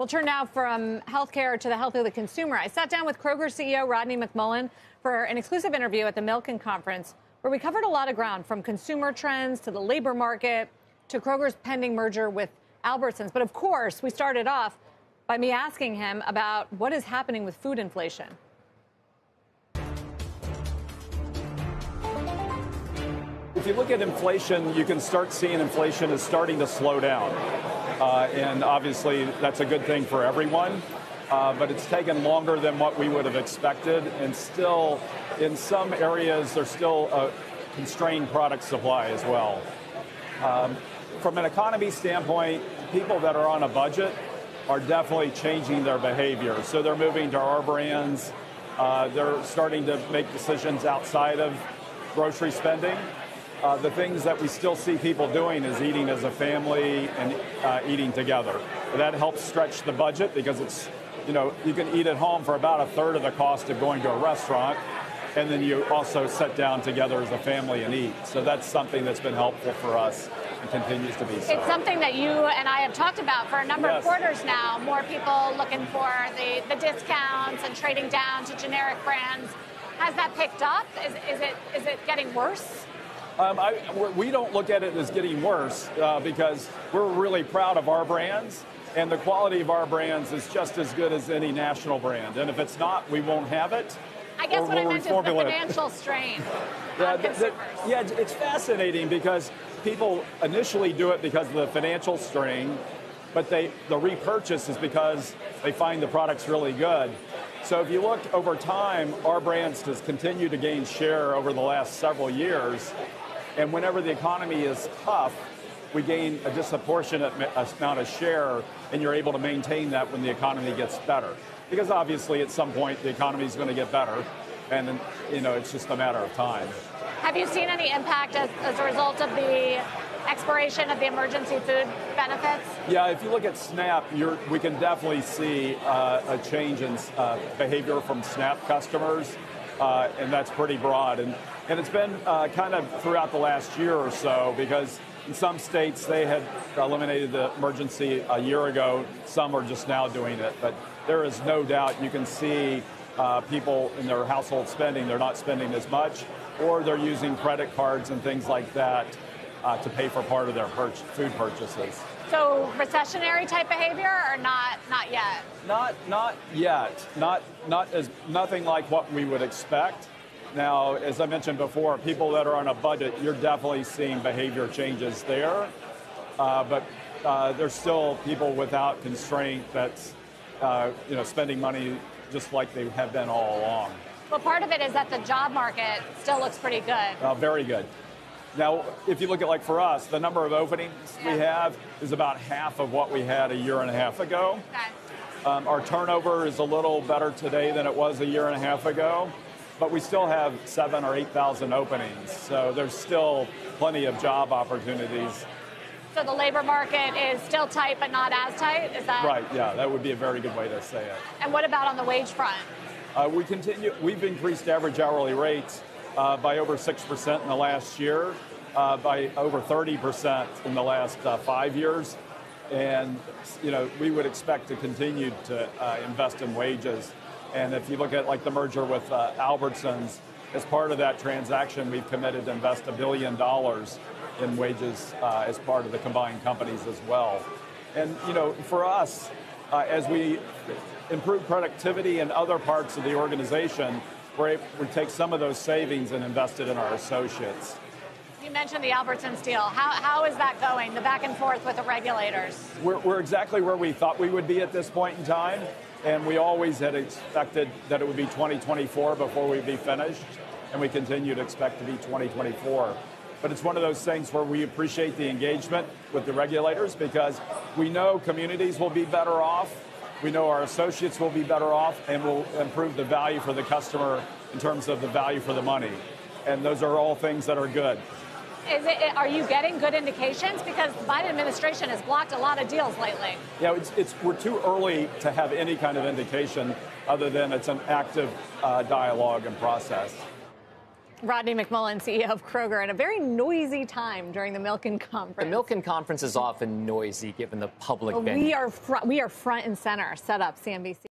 We'll turn now from healthcare to the health of the consumer. I sat down with Kroger CEO Rodney McMullen for an exclusive interview at the MILKEN conference, where we covered a lot of ground, from consumer trends to the labor market to Kroger's pending merger with Albertsons. But of course, we started off by me asking him about what is happening with food inflation. If you look at inflation, you can start seeing inflation is starting to slow down. And obviously, that's a good thing for everyone. But it's taken longer than what we would have expected. And still, in some areas, there's still a constrained product supply as well. From an economy standpoint, people that are on a budget are definitely changing their behavior. So they're moving to our brands. They're starting to make decisions outside of grocery spending. The things that we still see people doing is eating as a family and eating together. That helps stretch the budget because it's, you can eat at home for about a third of the cost of going to a restaurant. And then you also sit down together as a family and eat. So that's something that's been helpful for us and continues to be so. It's something that you and I have talked about for a number of quarters now. More people looking for the discounts and trading down to generic brands. Has that picked up? Is it getting worse? We don't look at it as getting worse because we're really proud of our brands, and the quality of our brands is just as good as any national brand. And if it's not, we won't have it. I guess what I meant is the financial strain on consumers. Yeah, it's fascinating because people initially do it because of the financial strain, but the repurchase is because they find the product's really good. So if you look over time, our brands has continued to gain share over the last several years. And whenever the economy is tough, we gain a disproportionate amount of share, and you're able to maintain that when the economy gets better. Because obviously at some point the economy is going to get better, and then, it's just a matter of time. Have you seen any impact as a result of the expiration of the emergency food benefits? Yeah, if you look at SNAP, we can definitely see a change in behavior from SNAP customers, and that's pretty broad. And it's been kind of throughout the last year or so, because in some states they had eliminated the emergency a year ago. Some are just now doing it. But there is no doubt you can see people in their household spending, they're not spending as much, or they're using credit cards and things like that to pay for part of their food purchases. So recessionary type behavior, or not yet? Not yet. Nothing like what we would expect. Now, as I mentioned before, people that are on a budget, you're definitely seeing behavior changes there. But there's still people without constraint that's spending money just like they have been all along. Well, part of it is that the job market still looks pretty good. Very good. Now, if you look at, for us, the number of openings we have is about half of what we had a year and a half ago. Okay. Our turnover is a little better today than it was a year and a half ago, but we still have 7,000 or 8,000 openings. So there's still plenty of job opportunities. So the labor market is still tight, but not as tight? Is that right? Yeah, that would be a very good way to say it. And what about on the wage front? We've increased average hourly rates by over 6% in the last year, by over 30% in the last 5 years. And, we would expect to continue to invest in wages. And if you look at the merger with Albertsons, as part of that transaction, we've committed to invest $1 billion in wages as part of the combined companies as well. And, for us, as we improve productivity in other parts of the organization, we take some of those savings and invest it in our associates. You mentioned the Albertsons deal. How is that going, the back and forth with the regulators? We're exactly where we thought we would be at this point in time, and we always had expected that it would be 2024 before we'd be finished, and we continue to expect to be 2024. But it's one of those things where we appreciate the engagement with the regulators because we know communities will be better off. We know our associates will be better off, and will improve the value for the customer in terms of the value for the money. And those are all things that are good. Are you getting good indications? Because the Biden administration has blocked a lot of deals lately. Yeah, we're too early to have any kind of indication other than it's an active dialogue and process. Rodney McMullen, CEO of Kroger, at a very noisy time during the MILKEN conference. The MILKEN conference is often noisy given the public venue. We are front and center. Set up, CNBC.